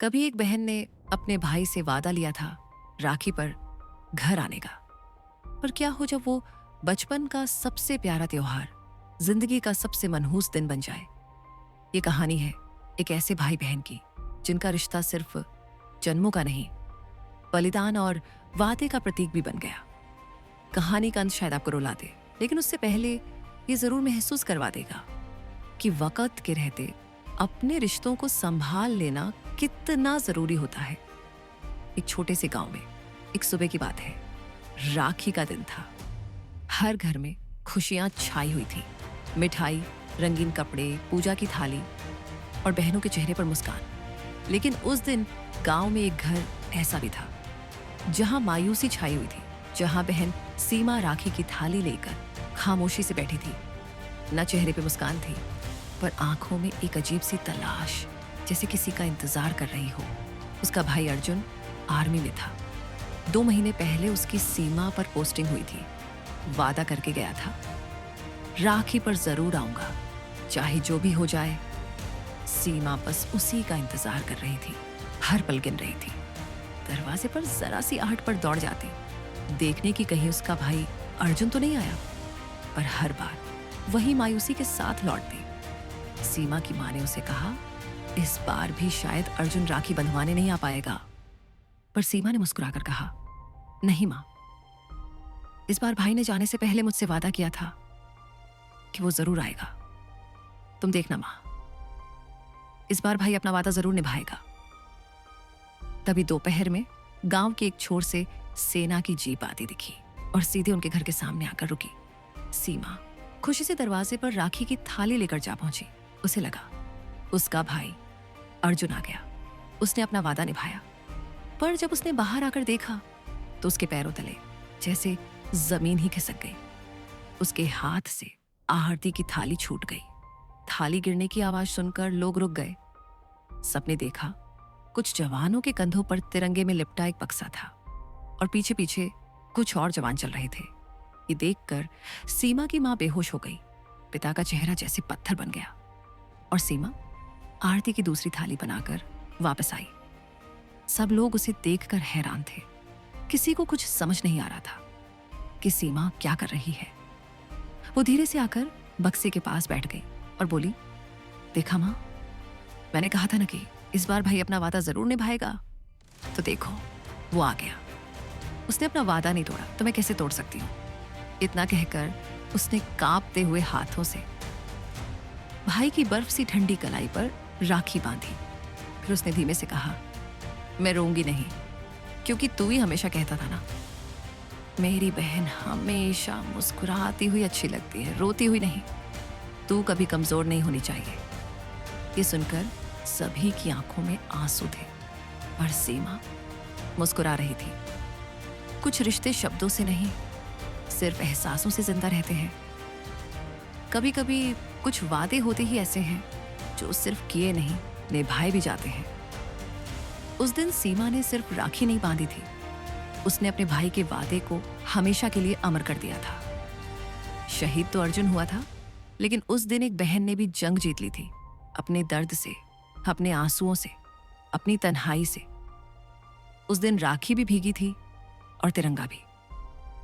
कभी एक बहन ने अपने भाई से वादा लिया था राखी पर घर आने का। पर क्या हो जब वो बचपन का सबसे प्यारा त्योहार, जिंदगी का सबसे मनहूस दिन बन जाए। ये कहानी है एक ऐसे भाई बहन की जिनका रिश्ता सिर्फ जन्मों का नहीं, बलिदान और वादे का प्रतीक भी बन गया। कहानी का अंत शायद आपको रुला दे, लेकिन उससे पहले ये जरूर महसूस करवा देगा कि वक्त के रहते अपने रिश्तों को संभाल लेना कितना जरूरी होता है। एक छोटे से गांव में एक सुबह की बात है। राखी का दिन था। हर घर में खुशियां छाई हुई थी। मिठाई, रंगीन कपड़े, पूजा की थाली और बहनों के चेहरे पर मुस्कान। लेकिन उस दिन गांव में एक घर ऐसा भी था जहां मायूसी छाई हुई थी, जहां बहन सीमा राखी की थाली लेकर खामोशी से बैठी थी। न चेहरे पे मुस्कान थी, पर आंखों में एक अजीब सी तलाश, जैसे किसी का इंतजार कर रही हो। उसका भाई अर्जुन आर्मी में था। 2 महीने पहले उसकी सीमा पर पोस्टिंग हुई थी। वादा करके गया था, राखी पर जरूर आऊंगा, चाहे जो भी हो जाए। सीमा बस उसी का इंतजार कर रही थी, हर पल गिन रही थी। दरवाजे पर जरा सी आहट पर दौड़ जाती, देखने की कहीं उसका भाई अर्जुन तो नहीं आया। पर हर बार वही मायूसी के साथ लौटती। सीमा की माँ ने उसे कहा, इस बार भी शायद अर्जुन राखी बंधवाने नहीं आ पाएगा। पर सीमा ने मुस्कुराकर कहा, नहीं माँ, इस बार भाई ने जाने से पहले मुझसे वादा किया था कि वो जरूर आएगा। तुम देखना माँ, इस बार भाई अपना वादा जरूर निभाएगा। तभी दोपहर में गांव के एक छोर से सेना की जीप आती दिखी और सीधे उनके घर के सामने आकर रुकी। सीमा खुशी से दरवाजे पर राखी की थाली लेकर जा पहुंची। उसे लगा उसका भाई अर्जुन आ गया। उसने अपना वादा निभाया। पर जब उसने बाहर आकर देखा तो उसके पैरों तले जैसे जमीन ही खिसक गई। उसके हाथ से आरती की थाली छूट गई। थाली गिरने की आवाज सुनकर लोग रुक गए। सबने देखा, कुछ जवानों के कंधों पर तिरंगे में लिपटा एक बक्सा था और पीछे पीछे कुछ और जवान चल रहे थे। ये देखकर सीमा की मां बेहोश हो गई। पिता का चेहरा जैसे पत्थर बन गया और सीमा आरती की दूसरी थाली बनाकर वापस आई। सब लोग उसे देखकर हैरान थे। किसी को कुछ समझ नहीं आ रहा था कि सीमा क्या कर रही है। वो धीरे से आकर बक्से के पास बैठ गई और बोली, देखा मां, मैंने कहा था ना कि इस बार भाई अपना वादा जरूर निभाएगा। तो देखो, वो आ गया। उसने अपना वादा नहीं तोड़ा तो मैं कैसे तोड़ सकती हूँ। इतना कहकर उसने कांपते हुए हाथों से भाई की बर्फ सी ठंडी कलाई पर राखी बांधी। फिर उसने धीमे से कहा, मैं रोऊंगी नहीं, क्योंकि तू ही हमेशा कहता था ना, मेरी बहन हमेशा मुस्कुराती हुई अच्छी लगती है, रोती हुई नहीं। तू कभी कमजोर नहीं होनी चाहिए। ये सुनकर सभी की आंखों में आंसू थे, पर सीमा मुस्कुरा रही थी। कुछ रिश्ते शब्दों से नहीं, सिर्फ एहसासों से जिंदा रहते हैं। कभी कभी कुछ वादे होते ही ऐसे हैं जो सिर्फ किए नहीं, निभाए भी जाते हैं। उस दिन सीमा ने सिर्फ राखी नहीं बांधी थी, उसने अपने भाई के वादे को हमेशा के लिए अमर कर दिया था। शहीद तो अर्जुन हुआ था, लेकिन उस दिन एक बहन ने भी जंग जीत ली थी, अपने दर्द से, अपने आंसुओं से, अपनी तन्हाई से। उस दिन राखी भी भीगी थी और तिरंगा भी।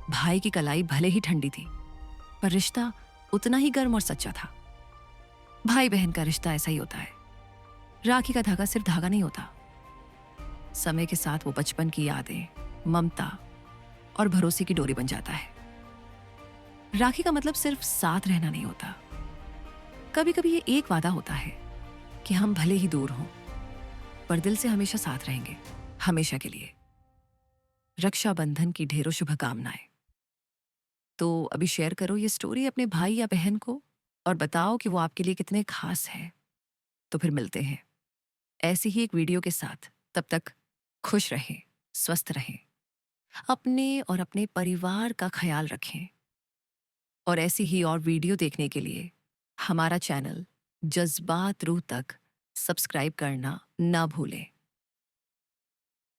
भाई की कलाई भले ही ठंडी थी, पर रिश्ता उतना ही गर्म और सच्चा था। भाई बहन का रिश्ता ऐसा ही होता है। राखी का धागा सिर्फ धागा नहीं होता, समय के साथ वो बचपन की यादें, ममता और भरोसे की डोरी बन जाता है। राखी का मतलब सिर्फ साथ रहना नहीं होता। कभी कभी ये एक वादा होता है कि हम भले ही दूर हों, पर दिल से हमेशा साथ रहेंगे, हमेशा के लिए। रक्षाबंधन की ढेरों शुभकामनाएं। तो अभी शेयर करो ये स्टोरी अपने भाई या बहन को और बताओ कि वो आपके लिए कितने खास है। तो फिर मिलते हैं ऐसी ही एक वीडियो के साथ। तब तक खुश रहें, स्वस्थ रहें, अपने और अपने परिवार का ख्याल रखें। और ऐसी ही और वीडियो देखने के लिए हमारा चैनल जज्बात रूह तक सब्सक्राइब करना ना भूलें।